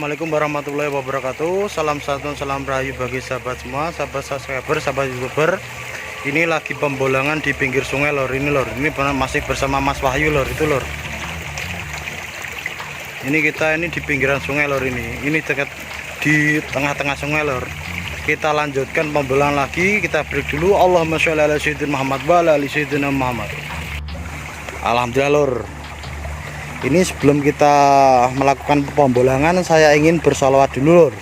Assalamualaikum warahmatullahi wabarakatuh. Salam satu, salam rahayu bagi sahabat semua, sahabat subscriber, sahabat youtuber. Ini lagi pembolangan di pinggir sungai lor. Ini lor, ini masih bersama Mas Wahyu lor. Itu lor. Ini kita ini di pinggiran sungai lor ini. Ini dekat di tengah-tengah sungai lor. Kita lanjutkan pembolangan lagi. Kita break dulu. Allahumma sholli ala sayyidina Muhammad wa ala ali sayyidina Muhammad. Alhamdulillah lor. Ini sebelum kita melakukan pembolangan, saya ingin bersolawat dulu lor.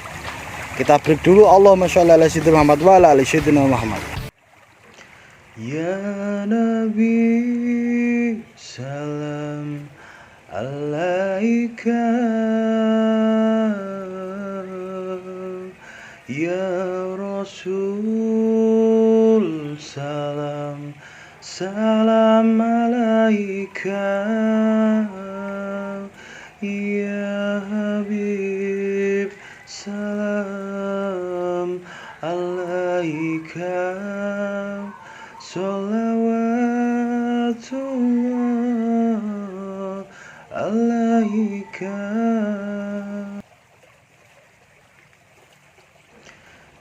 Kita break dulu. Allahumma sholli ala sayyidina Muhammad wa ala ali sayyidina Muhammad. Ya Nabi salam alaika, ya Rasul salam salam alaika, ya Habib salam alaika, sholawatullah alaika,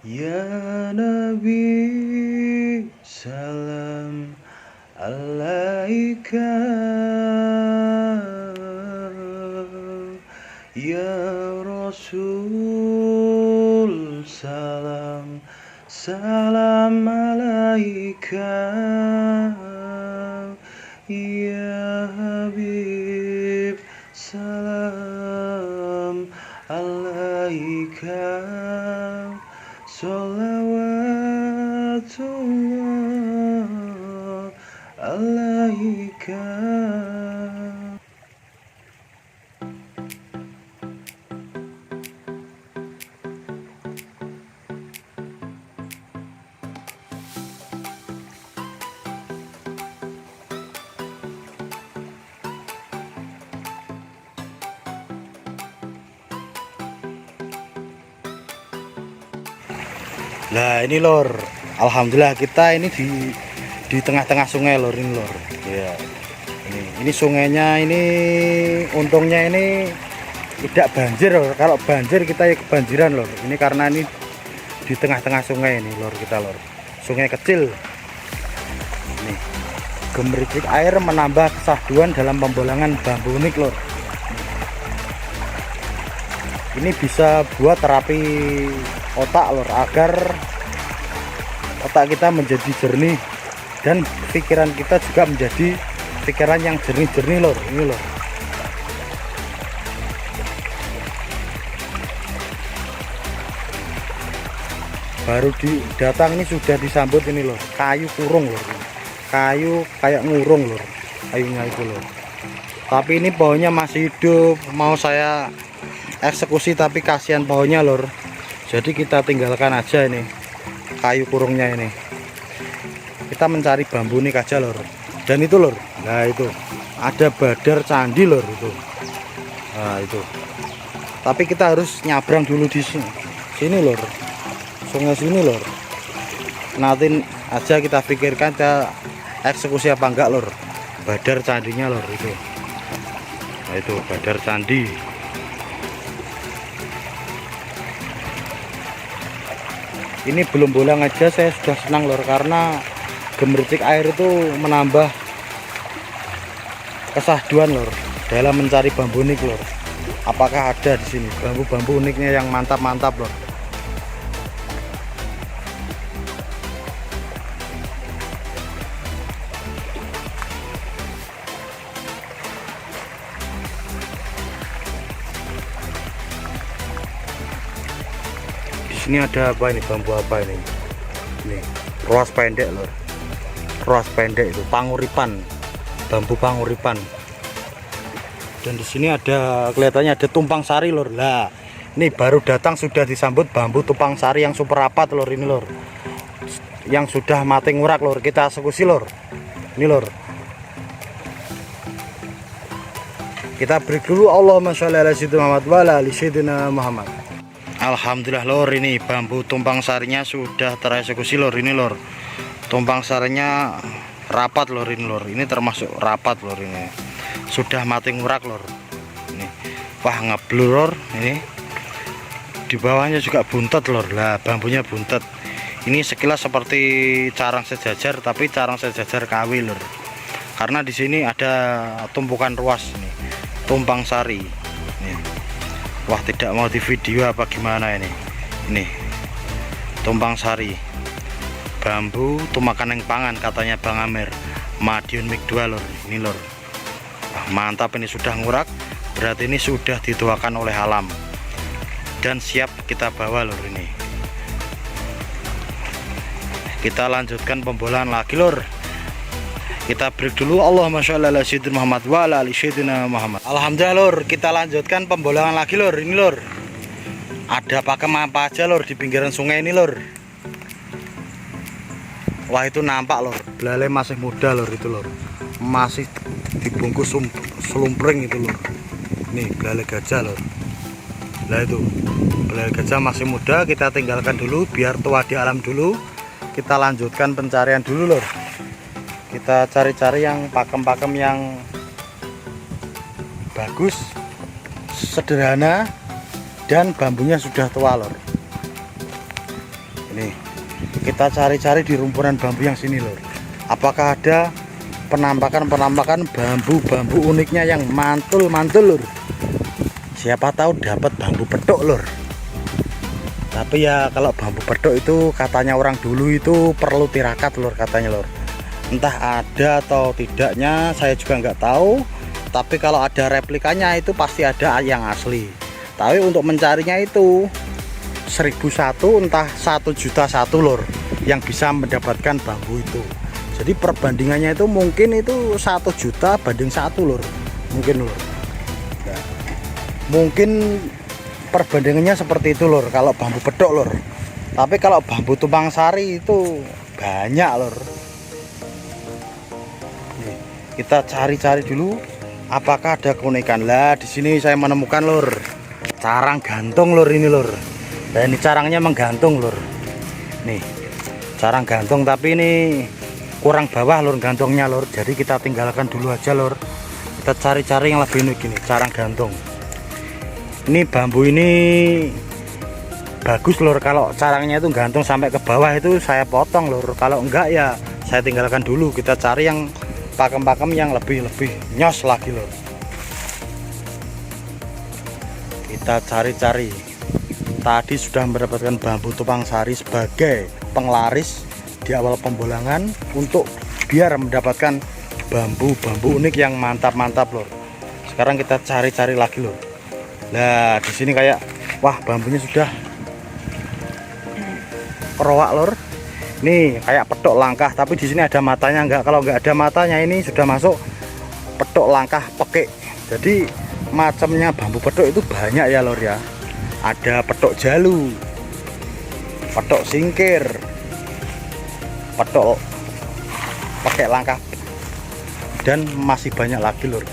ya Nabi salam alaika, ya Rasul salam salam alaika, ya Habib salam alaika, sholawatullah alaika. Nah ini lor, alhamdulillah kita ini di tengah-tengah sungai lor ini lor. Ya, ini sungainya ini untungnya ini tidak banjir lor. Kalau banjir kita ya kebanjiran lor. Ini karena ini di tengah-tengah sungai ini lor kita lor. Sungai kecil. Ini gemericik air menambah kesahduan dalam pembolangan bambu unik lor. Ini bisa buat terapi otak lor, agar otak kita menjadi jernih dan pikiran kita juga menjadi pikiran yang jernih-jernih lor. Ini lor. Baru datang ini sudah disambut ini lor, kayu kurung lor. Kayu kayak ngurung lor, kayunya itu lor. Tapi ini pohonnya masih hidup, mau saya eksekusi tapi kasihan pohonnya lor. Jadi kita tinggalkan aja ini kayu kurungnya ini. Kita mencari bambu nih aja lor. Dan itu lor, nah itu ada badar candi lor itu. Nah itu. Tapi kita harus nyabrang dulu di sini lor. Sungai sini lor. Nanti aja kita pikirkan kita eksekusi apa enggak lor. Badar candinya lor itu. Nah itu badar candi. Ini belum bolang aja saya sudah senang lor, karena gemericik air itu menambah kesahduan lor dalam mencari bambu unik lor. Apakah ada di sini bambu-bambu uniknya yang mantap-mantap lor. Ini ada apa ini, bambu apa ini? Ini ruas pendek lor, ruas pendek itu panguripan, bambu panguripan. Dan di sini ada kelihatannya ada tumpang sari lor. Lah ini baru datang sudah disambut bambu tumpang sari yang super rapat lor ini lor, yang sudah mati ngurak lor. Kita eksekusi lor, ini lor. Kita break dulu. Allahumma sholli ala sayyidina Muhammad wa ala ali sayyidina Muhammad. Alhamdulillah lor, ini bambu tumpang sarinya sudah tereksekusi lor. Ini lor, tumpang sarinya rapat lor, ini lor. Ini termasuk rapat lor, ini sudah mati ngurak lor. Ini wah ngeblur lor, ini di bawahnya juga buntet lor. Lah bambunya buntet. Ini sekilas seperti carang sejajar, tapi carang sejajar KW lor. Karena di sini ada tumpukan ruas nih, tumpang sari. Nih. Wah, tidak mau di video apa gimana ini? Ini tumpang sari. Bambu tumakan yang pangan katanya Bang Amer. Madiun Mik 2 lor. Ini lor. Wah, mantap, ini sudah ngurak. Berarti ini sudah dituakan oleh alam. Dan siap kita bawa lor ini. Kita lanjutkan pembolahan lagi lor. Kita break dulu. Allahumma sholli ala sayyidina Muhammad wa ala ali sayyidina Muhammad. Alhamdulillah lor, kita lanjutkan pembolahan lagi lor. Ini lor. Ada pakem apa aja lor di pinggiran sungai ini lor. Wah, itu nampak lor, belalai masih muda lor itu lor. Masih dibungkus selumpring itu lor. Nih belalai gajah lor. Nah itu belalai gajah masih muda, kita tinggalkan dulu biar tua di alam dulu. Kita lanjutkan pencarian dulu lor. Kita cari-cari yang pakem-pakem yang bagus, sederhana, dan bambunya sudah tua lor. Ini kita cari-cari di rumpunan bambu yang sini lor. Apakah ada penampakan bambu-bambu uniknya yang mantul-mantul lor. Siapa tahu dapat bambu petok lor. Tapi ya kalau bambu petok itu katanya orang dulu itu perlu tirakat lor katanya lor. Entah ada atau tidaknya saya juga nggak tahu. Tapi kalau ada replikanya itu pasti ada yang asli. Tapi untuk mencarinya itu 1001 entah 1.000.001 lor yang bisa mendapatkan bambu itu. Jadi perbandingannya itu mungkin itu 1 juta banding 1 lor. Mungkin lor. Nah, mungkin perbandingannya seperti itu lor kalau bambu pedok lor. Tapi kalau bambu tumpang sari itu banyak lor. Nih, kita cari-cari dulu apakah ada keunikan. Lah di sini saya menemukan lor carang gantung lor ini lor. Nah ini carangnya menggantung lor. Nih carang gantung, tapi ini kurang bawah lor gantungnya lor. Jadi kita tinggalkan dulu aja lor. Kita cari-cari yang lebih unik ini carang gantung. Ini bambu ini bagus lor. Kalau carangnya itu gantung sampai ke bawah itu saya potong lor. Kalau enggak ya saya tinggalkan dulu. Kita cari yang pakem-pakem yang lebih nyos lagi lor. Kita cari-cari. Tadi sudah mendapatkan bambu tumpang sari sebagai penglaris di awal pembolangan untuk biar mendapatkan bambu-bambu unik yang mantap-mantap lor. Sekarang kita cari-cari lagi lor. Nah di sini kayak wah bambunya sudah kerowak lor. Nih kayak petok langkah, tapi di sini ada matanya enggak. Kalau enggak ada matanya ini sudah masuk petok langkah pekek. Jadi macamnya bambu petok itu banyak ya lor ya. Ada petok jalu, petok singkir, petok pakai langkah, dan masih banyak lagi lor.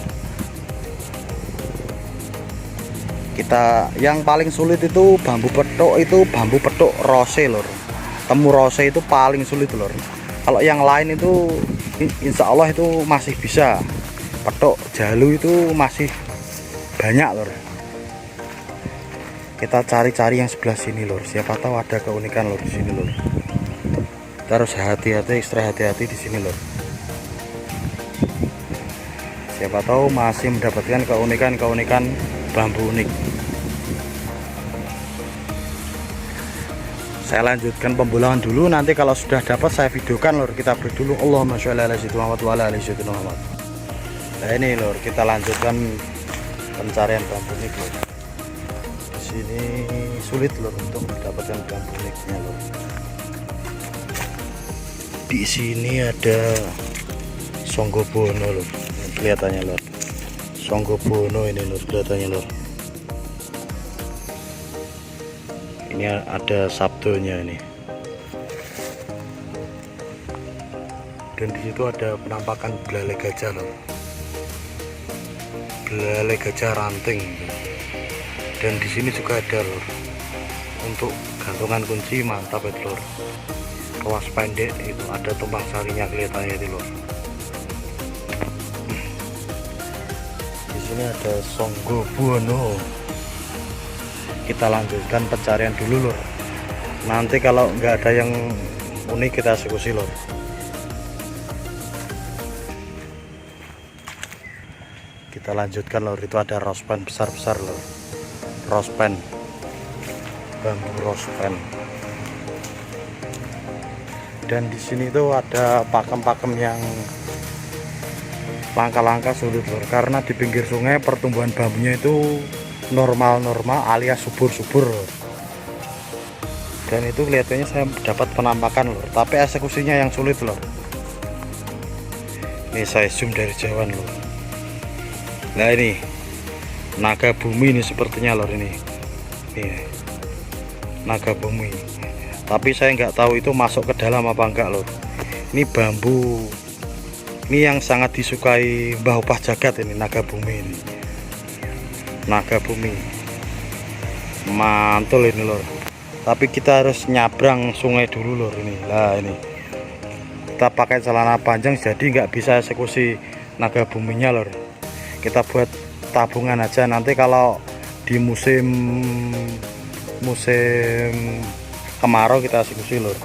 Kita yang paling sulit itu bambu petok, itu bambu petok rose lor. Temu rose itu paling sulit lor. Kalau yang lain itu insya Allah itu masih bisa. Petok jalu itu masih banyak lor. Kita cari-cari yang sebelah sini lor. Siapa tahu ada keunikan lor di sini lor. Kita harus hati-hati, ekstra hati-hati di sini lor. Siapa tahu masih mendapatkan keunikan bambu unik. Saya lanjutkan pembolangan dulu, nanti kalau sudah dapat saya videokan lor. Kita break dulu. Allahumma sholli ala sayyidina Muhammad wa ala ali sayyidina Muhammad. Nah ini lor, kita lanjutkan pencarian bambu unik lor. Di sini sulit lor untuk mendapatkan bambu uniknya lor. Di sini ada Songgobono lor, kelihatannya lor. Songgobono ini lor, kelihatannya lor. Ini ada sabdonya ini. Dan di situ ada penampakan belalai gajah lor. Belalai gajah ranting. Dan di sini juga ada lor. Untuk gantungan kunci mantap ya lor. Ruas pendek itu ada tumpang sarinya kelihatannya itu lor. Di sini ada Songgobono. kita lanjutkan pencarian dulu lor. Nanti kalau nggak ada yang unik kita eksekusi lor. Kita lanjutkan lor, itu ada rospen besar-besar lor, rospen, bambu rospen. Dan di sini tuh ada pakem-pakem yang langka-langka sulit lor, karena di pinggir sungai pertumbuhan bambunya itu normal-normal alias subur-subur lor. Dan itu kelihatannya saya dapat penampakan lor, tapi eksekusinya yang sulit lor. Ini saya zoom dari jauhan lor. Nah ini naga bumi ini sepertinya lor, ini naga bumi, tapi saya nggak tahu itu masuk ke dalam apa enggak lor. Ini bambu ini yang sangat disukai Mbah Opah Jagat, ini naga bumi, ini naga bumi mantul ini lor. Tapi kita harus nyabrang sungai dulu lor ini. Lah ini kita pakai celana panjang jadi nggak bisa eksekusi naga buminya lor. Kita buat tabungan aja, nanti kalau di musim kemarau kita eksekusi lor.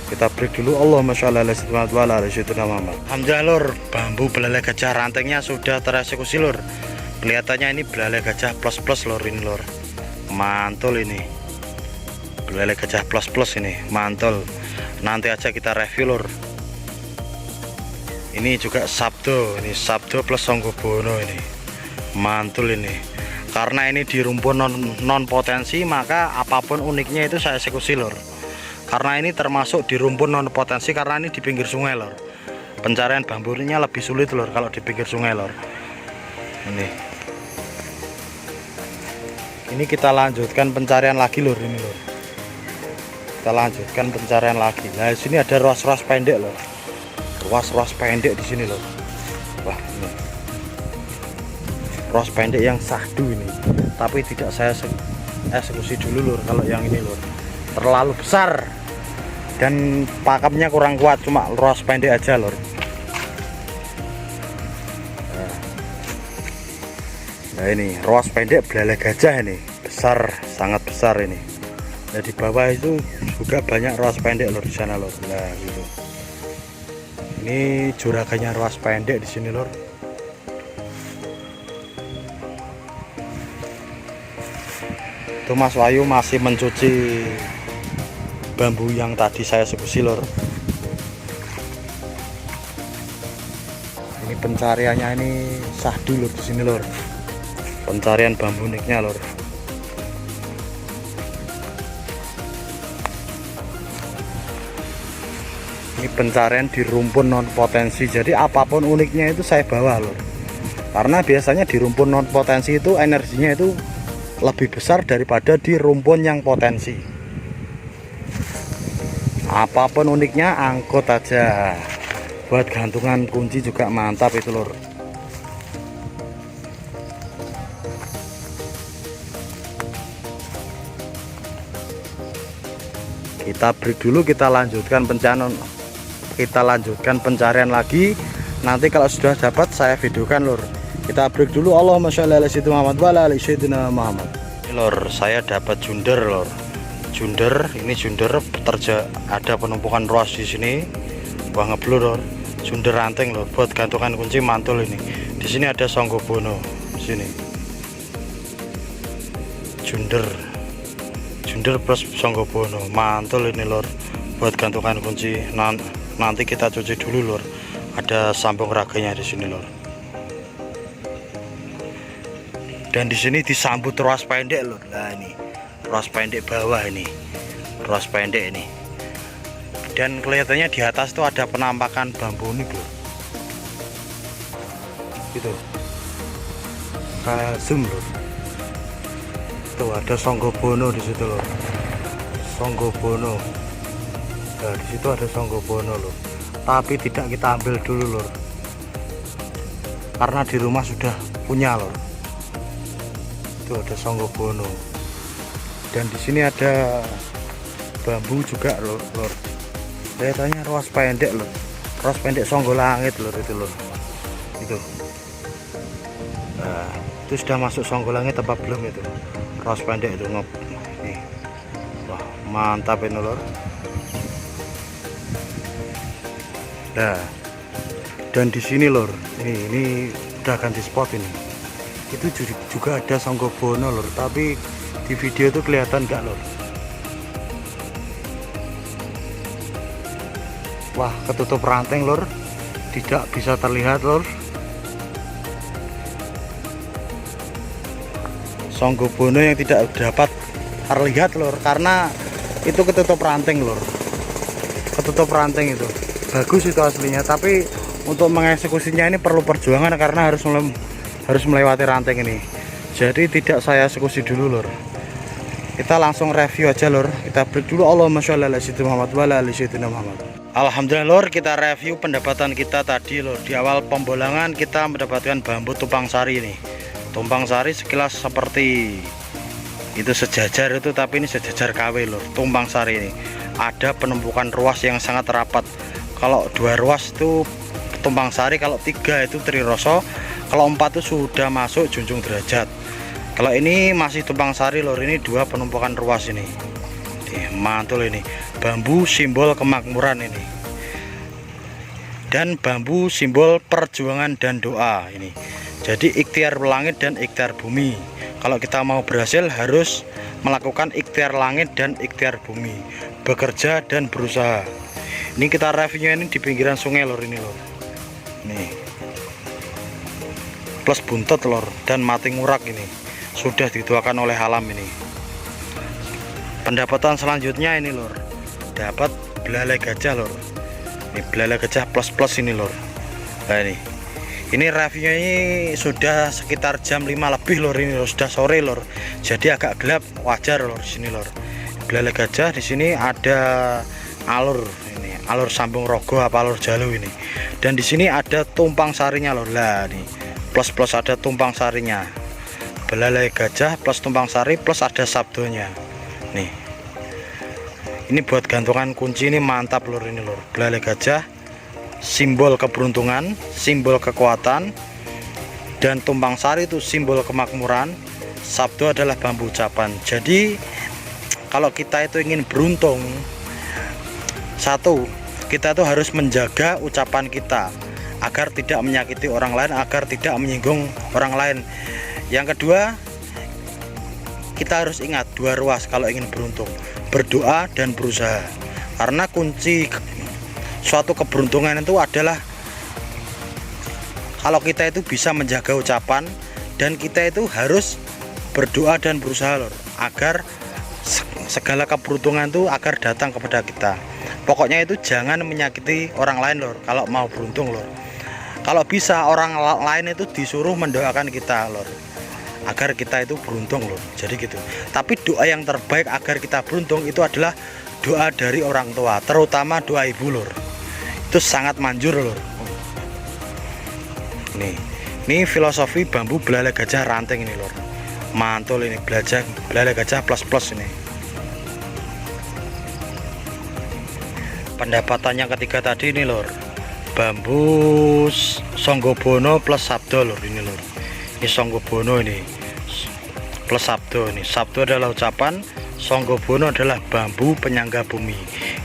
Kita break dulu. Allahumma sholli ala sayyidina Muhammad. Alhamdulillah lor, bambu belalai gajah rantingnya sudah tereksekusi lor. Kelihatannya ini belalai gajah plus lor, ini lor. Mantul ini belalai gajah plus ini mantul. Nanti aja kita review lor. Ini juga sabdo, ini sabdo plus songgobono, ini mantul ini. Karena ini di rumpun non potensi, maka apapun uniknya itu saya eksekusi lor. Karena ini termasuk di rumpun non potensi, karena ini di pinggir sungai lor. Pencarian bambunya lebih sulit lor kalau di pinggir sungai lor. Ini kita lanjutkan pencarian lagi lor, ini lor. Kita lanjutkan pencarian lagi. Nah, di sini ada ruas-ruas pendek lor. Ruas-ruas pendek di sini lor. Wah, ini. Ruas pendek yang sahdu ini. Tapi tidak saya eksekusi dulu lor kalau yang ini lor. Terlalu besar. Dan pakemnya kurang kuat, cuma ruas pendek aja lor. Nah ini ruas pendek belalai gajah, ini besar, sangat besar ini. Nah di bawah itu juga banyak ruas pendek lor di sana lor. Nah gitu. Ini juragannya ruas pendek di sini lor. Itu Mas Wahyu masih mencuci bambu yang tadi saya eksekusi lor. Ini pencariannya ini sahdu lor di sini lor. Pencarian bambu uniknya lor. Ini pencarian di rumpun non potensi, jadi apapun uniknya itu saya bawa lor. Karena biasanya di rumpun non potensi itu energinya itu lebih besar daripada di rumpun yang potensi. Apapun uniknya angkut aja. Buat gantungan kunci juga mantap itu lor. Kita break dulu, kita lanjutkan pencarian lagi. Nanti kalau sudah dapat saya videokan lor. Kita break dulu. Allahumma sholli ala sayyidina Muhammad wa ala ali sayyidina Muhammad. Ini lor, saya dapat junder lor. Junder, ini junder ada penumpukan ruas di sini. Wah ngeblur lor. Junder ranting lor, buat gantungan kunci mantul ini. Di sini ada songgobono di sini. Junder plus songgobono mantul ini lor, buat gantungan kunci. Nanti kita cuci dulu lor. Ada sambung raganya di sini lor. Dan di sini disambut ruas pendek lor. Nah ini ruas pendek bawah, ini ruas pendek ini. Dan kelihatannya di atas itu ada penampakan bambu unik lor. Gitu. Saya zoom lor. Tuh ada songgobono di situ loh. Songgobono. Nah, di situ ada songgobono loh. Tapi tidak kita ambil dulu lor. Karena di rumah sudah punya lor. Itu ada songgobono. Dan di sini ada bambu juga lor. Kelihatannya ruas pendek lor. Ruas pendek Songgolangit lor itu lor. Itu. Nah, Itu sudah masuk songgolangnya tepat belum itu? Ros pendek itu ngop. Nih. Wah, mantap ini lor. Nah, dan di sini lor, ini udah ganti spot ini. Itu juga ada songgobono lor, tapi di video itu kelihatan enggak lor? Wah, ketutup ranting lor, tidak bisa terlihat lor. Songgobono yang tidak dapat terlihat lor, karena itu ketutup ranting lor. Ketutup ranting itu bagus itu aslinya, tapi untuk mengeksekusinya ini perlu perjuangan karena harus melewati ranting ini. Jadi tidak saya eksekusi dulu lor. Kita langsung review aja lor. Kita break dulu. Allahumma sholli ala sayyidina Muhammad wa ala ali sayyidina Muhammad. Alhamdulillah lor, kita review pendapatan kita tadi lor. Di awal pembolangan kita mendapatkan bambu tumpang sari ini. Tumpang sari sekilas seperti itu sejajar itu, tapi ini sejajar KW lor. Tumpang sari ini ada penumpukan ruas yang sangat rapat. Kalau 2 ruas itu tumpang sari, kalau 3 itu triroso, kalau 4 itu sudah masuk junjung derajat. Kalau ini masih tumpang sari lor, ini 2 penumpukan ruas ini. Mantul ini bambu simbol kemakmuran ini, dan bambu simbol perjuangan dan doa ini. Jadi ikhtiar langit dan ikhtiar bumi. Kalau kita mau berhasil harus melakukan ikhtiar langit dan ikhtiar bumi, bekerja dan berusaha. Ini kita reviewnya ini di pinggiran sungai lor, ini lor. Nih plus buntut lor, dan mati ngurak ini sudah dituakan oleh alam ini. Pendapatan selanjutnya ini lor, dapat belalai gajah lor. Ini belalai gajah plus ini lor. Nah ini reviewnya ini sudah sekitar jam 5 lebih lor, ini lor. Sudah sore lor, jadi agak gelap, wajar lor. Sini lor, belalai gajah. Di sini ada alur ini, alur sambung rogo apa alur jalu ini. Dan di sini ada tumpang sarinya lor. Lah nih plus ada tumpang sarinya. Belalai gajah plus tumpang sari plus ada sabdonya. Nih ini buat gantungan kunci ini mantap lor, ini lor. Belalai gajah simbol keberuntungan, simbol kekuatan, dan tumpang sari itu simbol kemakmuran. Sabdo adalah bambu ucapan. Jadi kalau kita itu ingin beruntung, satu, kita itu harus menjaga ucapan kita agar tidak menyakiti orang lain, agar tidak menyinggung orang lain. Yang kedua, kita harus ingat 2 ruas kalau ingin beruntung, berdoa dan berusaha. Karena kunci suatu keberuntungan itu adalah kalau kita itu bisa menjaga ucapan, dan kita itu harus berdoa dan berusaha lor, agar segala keberuntungan itu agar datang kepada kita. Pokoknya itu jangan menyakiti orang lain lor kalau mau beruntung lor. Kalau bisa orang lain itu disuruh mendoakan kita lor, agar kita itu beruntung lor. Jadi gitu. Tapi doa yang terbaik agar kita beruntung itu adalah doa dari orang tua, terutama doa ibu lor. Itu sangat manjur lor. Ini filosofi bambu belalai gajah ranting ini lor. Mantul ini belalai gajah plus ini. Pendapatan yang ketiga tadi ini lor, bambu songgobono plus sabdo lor, ini lor. Ini songgobono ini plus sabdo. Ini sabdo adalah ucapan, songgobono adalah bambu penyangga bumi.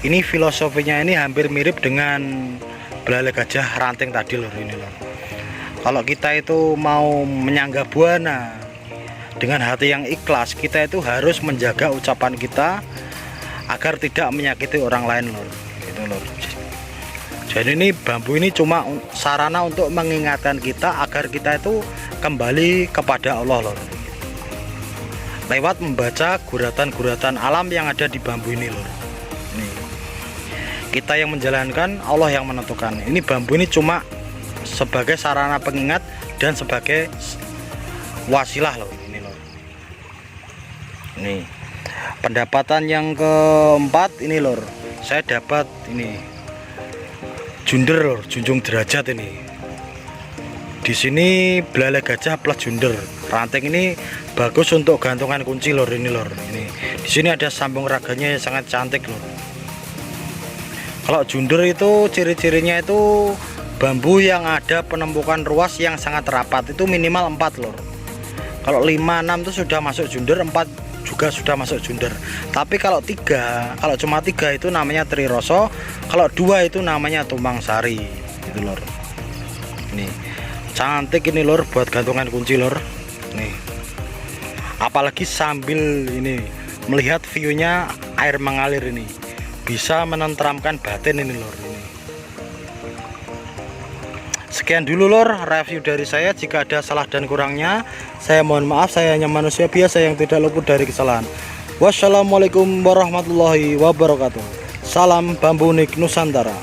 Ini filosofinya ini hampir mirip dengan belalai gajah ranting tadi lor, ini lor. Kalau kita itu mau menyangga buana dengan hati yang ikhlas, kita itu harus menjaga ucapan kita agar tidak menyakiti orang lain lor. Gitu lor. Jadi ini bambu ini cuma sarana untuk mengingatkan kita agar kita itu kembali kepada Allah lor, lewat membaca guratan-guratan alam yang ada di bambu ini lor. Nih, kita yang menjalankan, Allah yang menentukan. Ini bambu ini cuma sebagai sarana pengingat dan sebagai wasilah lor, ini lor. Nih pendapatan yang keempat ini lor, saya dapat ini junder lor, junjung derajat ini. Di sini belalai gajah plus junder. Ranting ini bagus untuk gantungan kunci lor, ini lor. Ini di sini ada sambung raganya yang sangat cantik lor. Kalau junder itu ciri-cirinya itu bambu yang ada penumpukan ruas yang sangat rapat, itu minimal 4 lor. Kalau 5, 6 itu sudah masuk junder, 4 juga sudah masuk junder. Tapi kalau cuma 3 itu namanya Triroso, kalau 2 itu namanya Tumbang Sari gitu lor. Nih cantik ini lor buat gantungan kunci lor. Nih apalagi sambil ini melihat viewnya air mengalir ini, bisa menenteramkan batin ini lor. Ini sekian dulu lor review dari saya. Jika ada salah dan kurangnya saya mohon maaf, saya hanya manusia biasa yang tidak luput dari kesalahan. Wassalamualaikum warahmatullahi wabarakatuh. Salam Bambu Unik Nusantara.